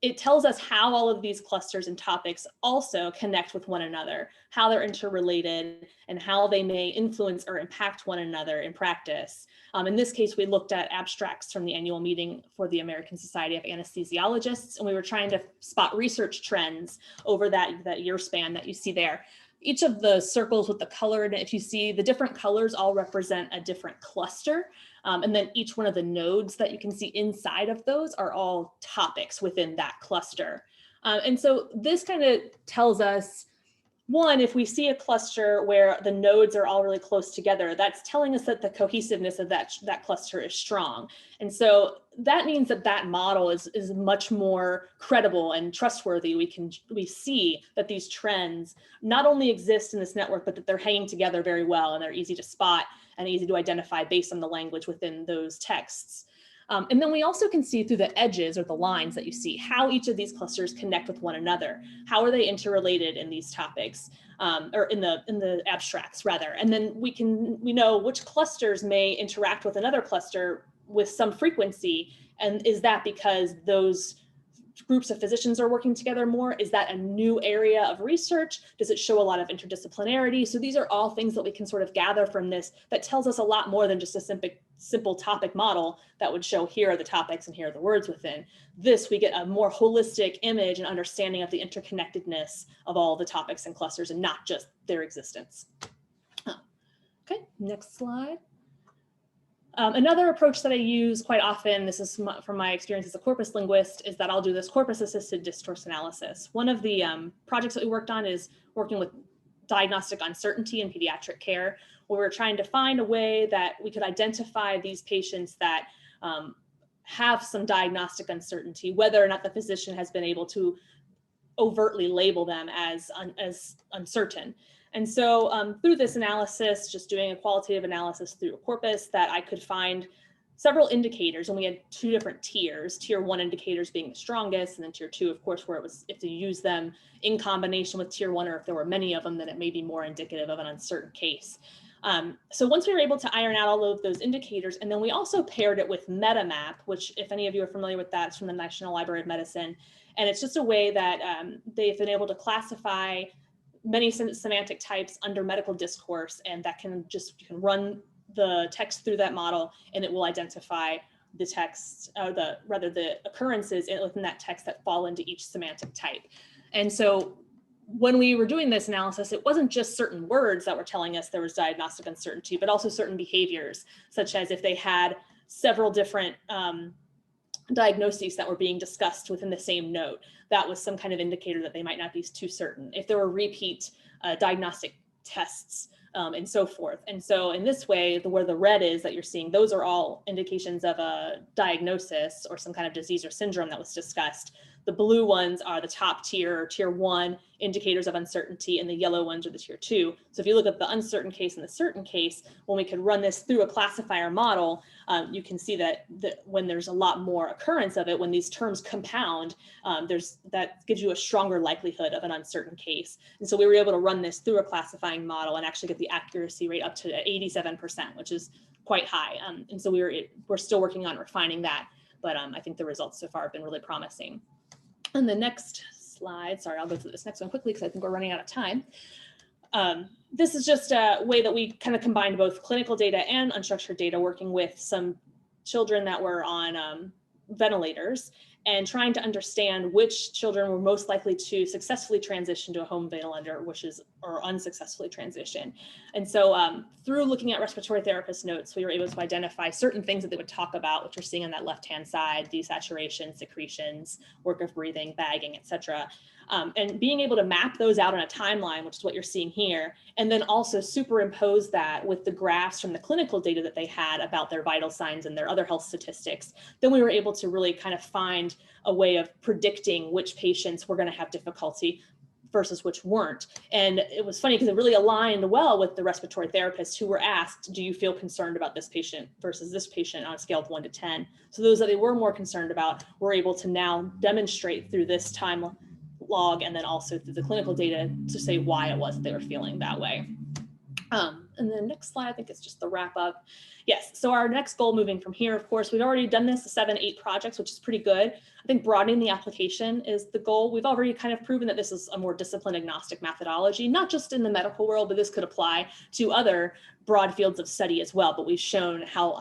it tells us how all of these clusters and topics also connect with one another, how they're interrelated, and how they may influence or impact one another in practice. In this case, we looked at abstracts from the annual meeting for the American Society of Anesthesiologists, and we were trying to spot research trends over that year span that you see there. Each of the circles with the color, and if you see, the different colors all represent a different cluster. And then each one of the nodes that you can see inside of those are all topics within that cluster. And so this kind of tells us, one, if we see a cluster where the nodes are all really close together, that's telling us that the cohesiveness of that cluster is strong. And so that means that that model is much more credible and trustworthy. We see that these trends not only exist in this network, but that they're hanging together very well, and they're easy to spot and easy to identify based on the language within those texts. And then we also can see through the edges or the lines that you see how each of these clusters connect with one another. How are they interrelated in these topics, or in the abstracts rather? And then we know which clusters may interact with another cluster with some frequency. And is that because those groups of physicians are working together more? Is that a new area of research? Does it show a lot of interdisciplinarity? So these are all things that we can sort of gather from this that tells us a lot more than just a simple topic model that would show here are the topics and here are the words within. This, we get a more holistic image and understanding of the interconnectedness of all the topics and clusters and not just their existence. Okay, next slide. Another approach that I use quite often, this is from my experience as a corpus linguist, is that I'll do this corpus-assisted discourse analysis. One of the projects that we worked on is working with diagnostic uncertainty in pediatric care, where we're trying to find a way that we could identify these patients that have some diagnostic uncertainty, whether or not the physician has been able to overtly label them as uncertain. And so through this analysis, just doing a qualitative analysis through a corpus, that I could find several indicators, and we had 2 different tiers, tier 1 indicators being the strongest, and then tier 2, of course, where it was if you use them in combination with tier 1, or if there were many of them, then it may be more indicative of an uncertain case. So once we were able to iron out all of those indicators, and then we also paired it with MetaMap, which if any of you are familiar with that, it's from the National Library of Medicine. And it's just a way that they've been able to classify many semantic types under medical discourse, and that you can run the text through that model, and it will identify the text, or the occurrences within that text that fall into each semantic type. And so when we were doing this analysis, it wasn't just certain words that were telling us there was diagnostic uncertainty, but also certain behaviors, such as if they had several different diagnoses that were being discussed within the same note. That was some kind of indicator that they might not be too certain. If there were repeat diagnostic tests and so forth. And so in this way, where the red is that you're seeing, those are all indications of a diagnosis or some kind of disease or syndrome that was discussed. The blue ones are the top tier, or tier 1 indicators of uncertainty, and the yellow ones are the tier 2. So if you look at the uncertain case and the certain case, when we could run this through a classifier model, you can see that when there's a lot more occurrence of it, when these terms compound, that gives you a stronger likelihood of an uncertain case. And so we were able to run this through a classifying model and actually get the accuracy rate up to 87%, which is quite high. And so we're still working on refining that, but I think the results so far have been really promising. And the next slide, sorry, I'll go through this next one quickly because I think we're running out of time. This is just a way that we kind of combined both clinical data and unstructured data, working with some children that were on ventilators and trying to understand which children were most likely to successfully transition to a home ventilator, or unsuccessfully transition. And so through looking at respiratory therapist notes, we were able to identify certain things that they would talk about, which you're seeing on that left-hand side: desaturation, secretions, work of breathing, bagging, etc. And being able to map those out on a timeline, which is what you're seeing here, and then also superimpose that with the graphs from the clinical data that they had about their vital signs and their other health statistics, then we were able to really kind of find a way of predicting which patients were going to have difficulty versus which weren't. And it was funny because it really aligned well with the respiratory therapists who were asked, do you feel concerned about this patient versus this patient on a scale of 1 to 10? So those that they were more concerned about were able to now demonstrate through this time log and then also through the clinical data to say why it was that they were feeling that way. And then next slide, I think it's just the wrap up. Yes, so our next goal moving from here, of course, we've already done this, 7, 8 projects, which is pretty good. I think broadening the application is the goal. We've already kind of proven that this is a more discipline agnostic methodology, not just in the medical world, but this could apply to other broad fields of study as well. But we've shown how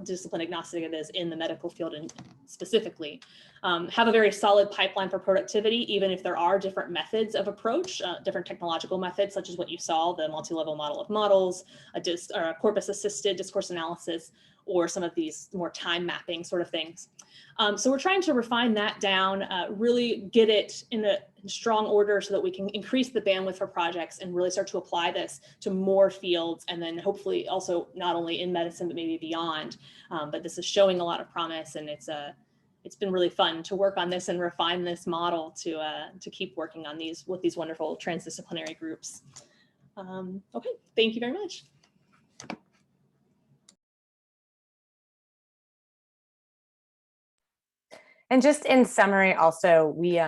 discipline agnostic it is in the medical field and specifically. Have a very solid pipeline for productivity, even if there are different methods of approach, different technological methods, such as what you saw, the multi-level model of models, a corpus assisted discourse analysis, or some of these more time mapping sort of things. So we're trying to refine that down, really get it in a strong order so that we can increase the bandwidth for projects and really start to apply this to more fields, and then hopefully also not only in medicine, but maybe beyond. But this is showing a lot of promise, and it's been really fun to work on this and refine this model to keep working on these with these wonderful transdisciplinary groups. Okay, thank you very much. And just in summary, also, we,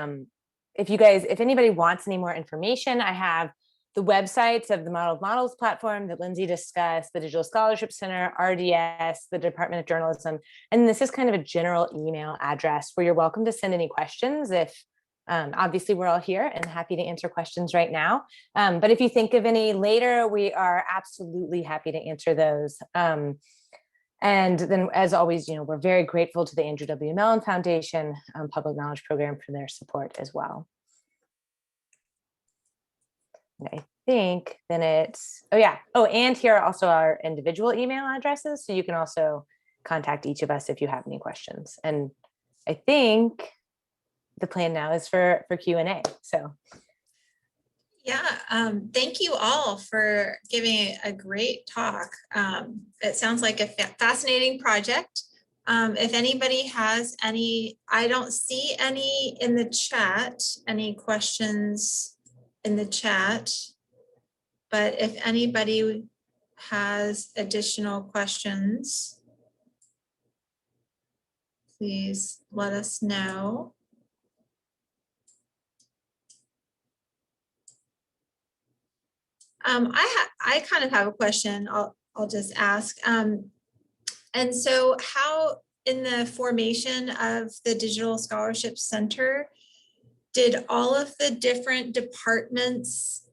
if anybody wants any more information, I have the websites of the Model of Models platform that Lindsay discussed, the Digital Scholarship Center, RDS, the Department of Journalism. And this is kind of a general email address where you're welcome to send any questions. If obviously we're all here and happy to answer questions right now. But if you think of any later, we are absolutely happy to answer those. And then, as always, we're very grateful to the Andrew W. Mellon Foundation Public Knowledge Program for their support as well. I think then it's, and here are also our individual email addresses. So you can also contact each of us if you have any questions. And I think the plan now is for Q&A. So. Yeah, thank you all for giving a great talk. It sounds like a fascinating project. If anybody has any, I don't see any in the chat, any questions in the chat, but if anybody has additional questions, please let us know. I kind of have a question. I'll just ask. And so, how in the formation of the Digital Scholarship Center, did all of the different departments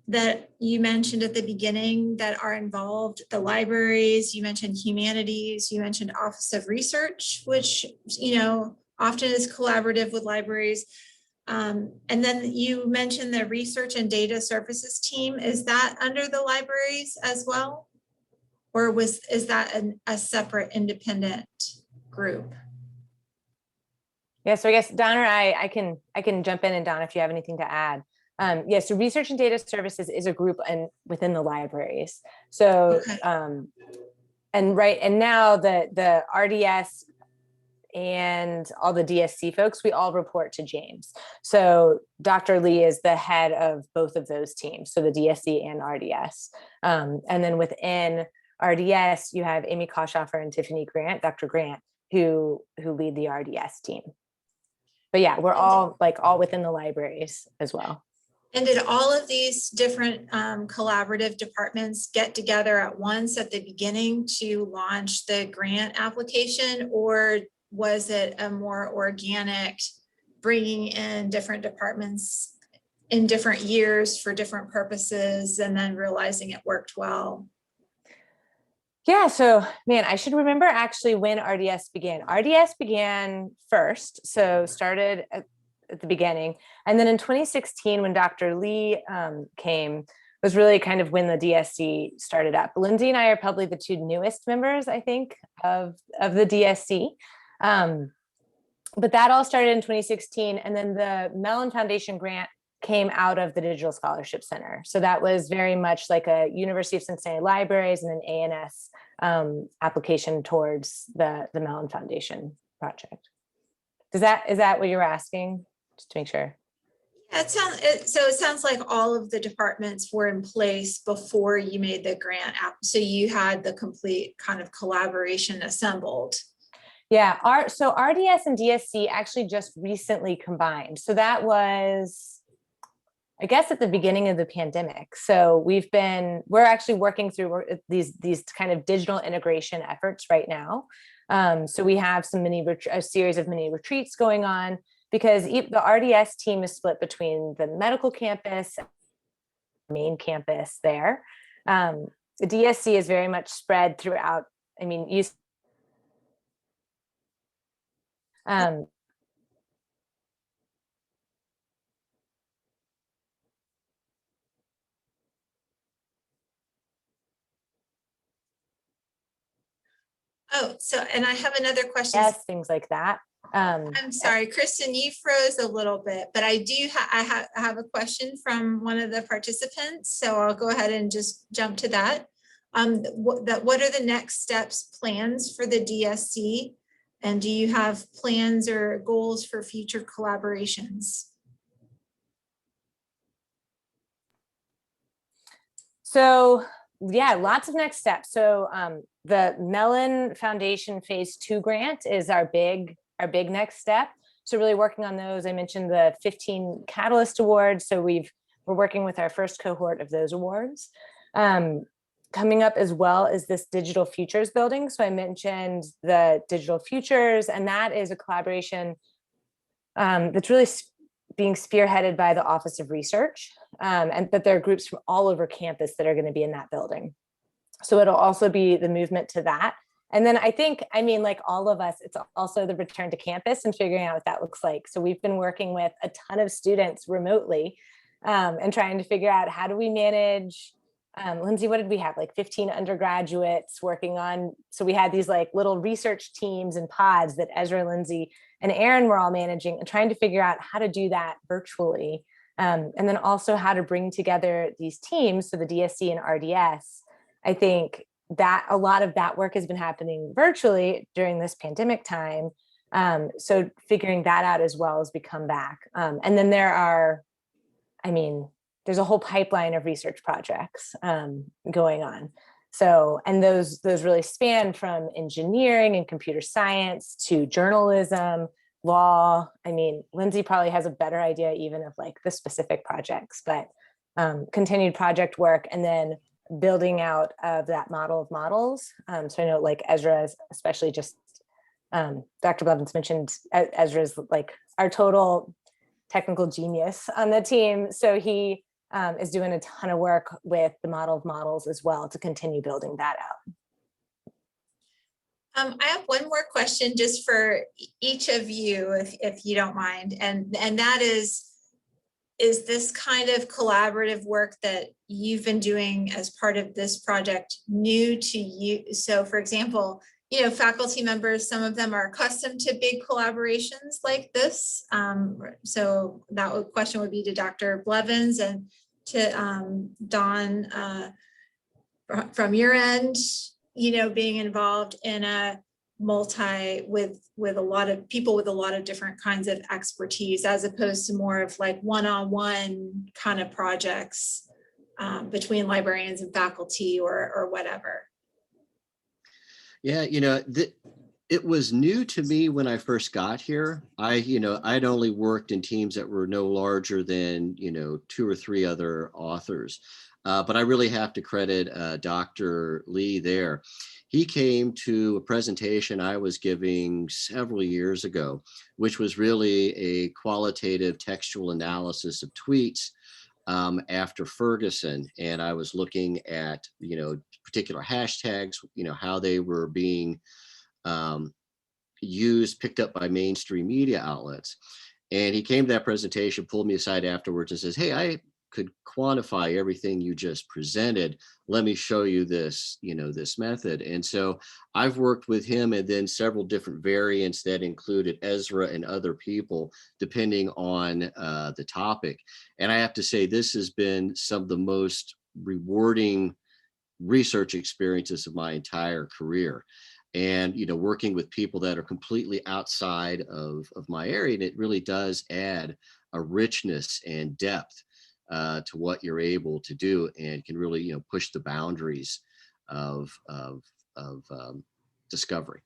that you mentioned at the beginning that are involved, the libraries, you mentioned humanities, you mentioned Office of Research, which often is collaborative with libraries. And then you mentioned the research and data services team. Is that under the libraries as well? Or is that a separate independent group? Yeah, so I guess Don or I can jump in, and Don, if you have anything to add. Yes, so research and data services is a group within the libraries. So, Okay. And now the RDS and all the DSC folks, we all report to James. So Dr. Lee is the head of both of those teams, so the DSC and RDS. And then within RDS, you have Amy Koschoffer and Tiffany Grant, Dr. Grant, who lead the RDS team. But yeah, we're all within the libraries as well. And did all of these different collaborative departments get together at once at the beginning to launch the grant application, or was it a more organic bringing in different departments in different years? years for different purposes and then realizing it worked well? Yeah, so man, I should remember actually when RDS began. RDS began first, so started at the beginning. And then in 2016, when Dr. Lee came, was really kind of when the DSC started up. Lindsay and I are probably the two newest members, I think, of the DSC. But that all started in 2016. And then the Mellon Foundation grant came out of the Digital Scholarship Center. So that was very much like a University of Cincinnati Libraries and an ANS application towards the Mellon Foundation project. Is that what you're asking? Just to make sure. Yeah, it sounds like all of the departments were in place before you made the grant app. So you had the complete kind of collaboration assembled. Yeah, so RDS and DSC actually just recently combined. So that was, I guess, at the beginning of the pandemic. So we're actually working through these kind of digital integration efforts right now. So we have a series of mini retreats going on, because the RDS team is split between the medical campus, main campus there. The DSC is very much spread throughout. I mean, And I have another question. yes, things like that. I'm sorry, Kristen, you froze a little bit, but I do I have a question from one of the participants, so I'll go ahead and just jump to that. What are the next steps, plans for the DSC, and do you have plans or goals for future collaborations? So yeah, lots of next steps. So the Mellon Foundation Phase 2 grant is our big next step. So really working on those. I mentioned the 15 Catalyst Awards. So we're working with our first cohort of those awards. Coming up as well is this Digital Futures building. So I mentioned the Digital Futures, and that is a collaboration that's really being spearheaded by the Office of Research, and that there are groups from all over campus that are going to be in that building. So it'll also be the movement to that. And then like all of us, it's also the return to campus and figuring out what that looks like. So we've been working with a ton of students remotely and trying to figure out, how do we manage, Lindsay, what did we have? Like 15 undergraduates working on, so we had these like little research teams and pods that Ezra, Lindsay, and Aaron were all managing, and trying to figure out how to do that virtually. And then also how to bring together these teams, so the DSC and RDS. I think that a lot of that work has been happening virtually during this pandemic time. So figuring that out as well as we come back. And then there's a whole pipeline of research projects going on. So, and those really span from engineering and computer science to journalism, law. I mean, Lindsay probably has a better idea even of like the specific projects, but continued project work, and then building out of that model of models. So I know like Ezra is especially just, Dr. Blevins mentioned Ezra's like our total technical genius on the team. So he is doing a ton of work with the model of models as well to continue building that out. I have one more question just for each of you, if you don't mind, and that is this kind of collaborative work that you've been doing as part of this project new to you? So for example, faculty members, some of them are accustomed to big collaborations like this. So that question would be to Dr. Blevins and to Dawn from your end, being involved in a with a lot of people with a lot of different kinds of expertise, as opposed to more of like one-on-one kind of projects between librarians and faculty or whatever. Yeah, it was new to me when I first got here. I'd only worked in teams that were no larger than, 2 or 3 other authors. But I really have to credit Dr. Lee there. He came to a presentation I was giving several years ago, which was really a qualitative textual analysis of tweets after Ferguson, and I was looking at, particular hashtags, how they were being used, picked up by mainstream media outlets. And he came to that presentation, pulled me aside afterwards and says, hey, I could quantify everything you just presented. Let me show you this, this method. And so I've worked with him and then several different variants that included Ezra and other people, depending on the topic. And I have to say, this has been some of the most rewarding research experiences of my entire career. And, working with people that are completely outside of my area, and it really does add a richness and depth to what you're able to do, and can really, push the boundaries of discovery.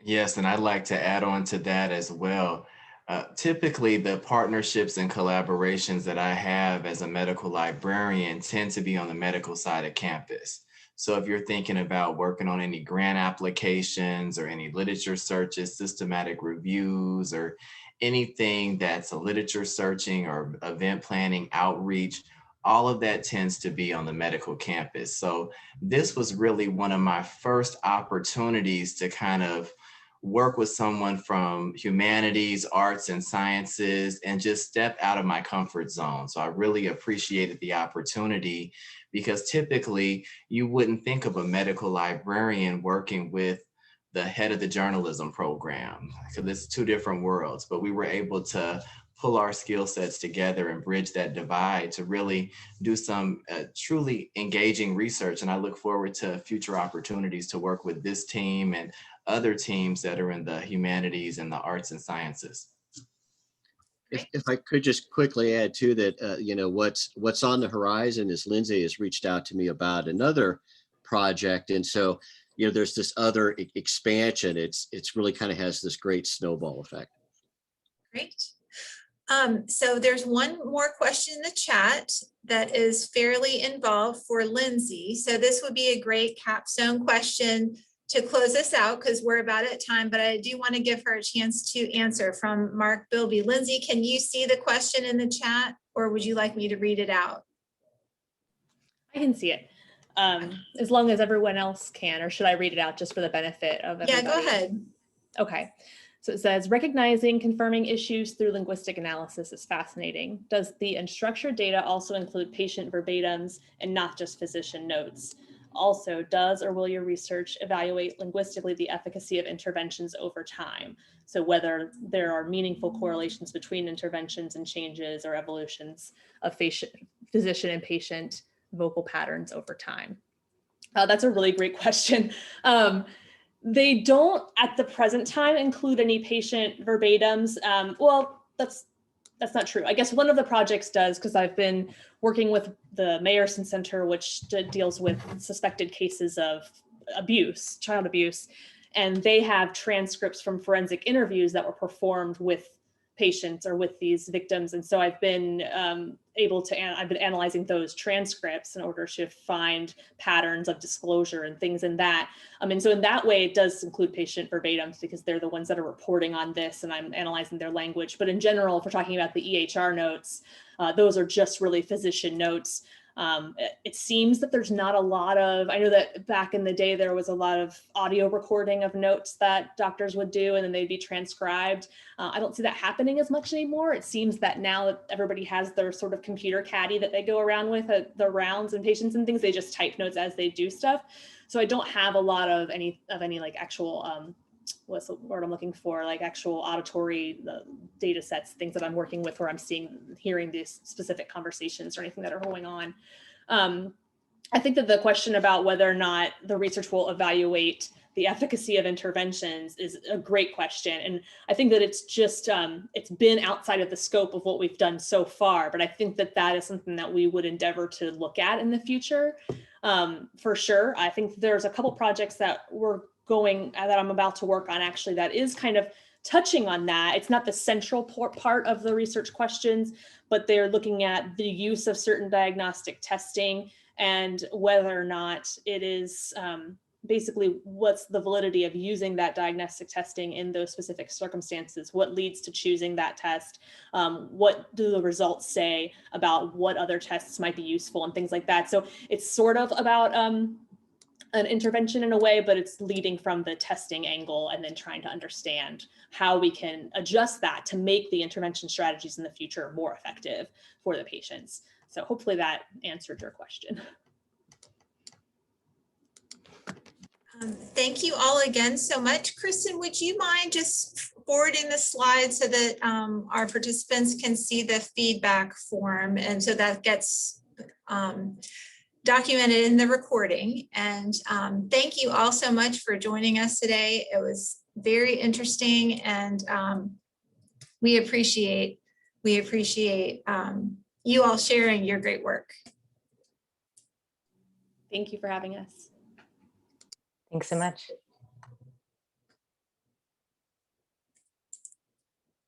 Yes, and I'd like to add on to that as well. Typically, the partnerships and collaborations that I have as a medical librarian tend to be on the medical side of campus. So if you're thinking about working on any grant applications or any literature searches, systematic reviews, or anything that's a literature searching or event planning, outreach, all of that tends to be on the medical campus. So this was really one of my first opportunities to kind of work with someone from humanities, arts, and sciences, and just step out of my comfort zone. So I really appreciated the opportunity, because typically you wouldn't think of a medical librarian working with the head of the journalism program, because it's two different worlds. But we were able to pull our skill sets together and bridge that divide to really do some truly engaging research. And I look forward to future opportunities to work with this team and other teams that are in the humanities and the arts and sciences. If I could just quickly add to that, what's on the horizon is Lindsay has reached out to me about another project. And so, there's this other expansion. It's really kind of has this great snowball effect. Great. So there's one more question in the chat that is fairly involved for Lindsay. So this would be a great capstone question to close us out, because we're about at time, but I do want to give her a chance to answer, from Mark Bilby. Lindsay, can you see the question in the chat, or would you like me to read it out? I can see it, as long as everyone else can, or should I read it out just for the benefit of everybody? Yeah, go ahead. Okay. So it says, recognizing confirming issues through linguistic analysis is fascinating. Does the unstructured data also include patient verbatims and not just physician notes? Also, does or will your research evaluate linguistically the efficacy of interventions over time? So whether there are meaningful correlations between interventions and changes or evolutions of physician and patient vocal patterns over time? That's a really great question. They don't at the present time include any patient verbatims. Well, that's not true. I guess one of the projects does, because I've been working with the Mayerson Center, which deals with suspected cases of abuse, child abuse, and they have transcripts from forensic interviews that were performed with patients or with these victims. And so I've been I've been analyzing those transcripts in order to find patterns of disclosure and things in that. And so in that way, it does include patient verbatims, because they're the ones that are reporting on this and I'm analyzing their language. But in general, if we're talking about the EHR notes, those are just really physician notes. It seems that there's not a lot of, I know that back in the day, there was a lot of audio recording of notes that doctors would do, and then they'd be transcribed. I don't see that happening as much anymore. It seems that now that everybody has their sort of computer caddy that they go around with at the rounds and patients and things, they just type notes as they do stuff. So I don't have a lot of any like actual, what's the word I'm looking for, like actual auditory data sets, things that I'm working with where I'm hearing these specific conversations or anything that are going on. I think that the question about whether or not the research will evaluate the efficacy of interventions is a great question. And I think that it's just, it's been outside of the scope of what we've done so far, but I think that that is something that we would endeavor to look at in the future, for sure. I think there's a couple projects that that I'm about to work on actually that is kind of touching on that. It's not the central part of the research questions, but they're looking at the use of certain diagnostic testing and whether or not it is basically what's the validity of using that diagnostic testing in those specific circumstances? What leads to choosing that test? What do the results say about what other tests might be useful and things like that? So it's sort of about an intervention in a way, but it's leading from the testing angle and then trying to understand how we can adjust that to make the intervention strategies in the future more effective for the patients. So hopefully that answered your question. Thank you all again so much. Kristen, would you mind just forwarding the slides so that our participants can see the feedback form, and so that gets documented in the recording? And thank you all so much for joining us today. It was very interesting, and we appreciate you all sharing your great work. Thank you for having us. Thanks so much.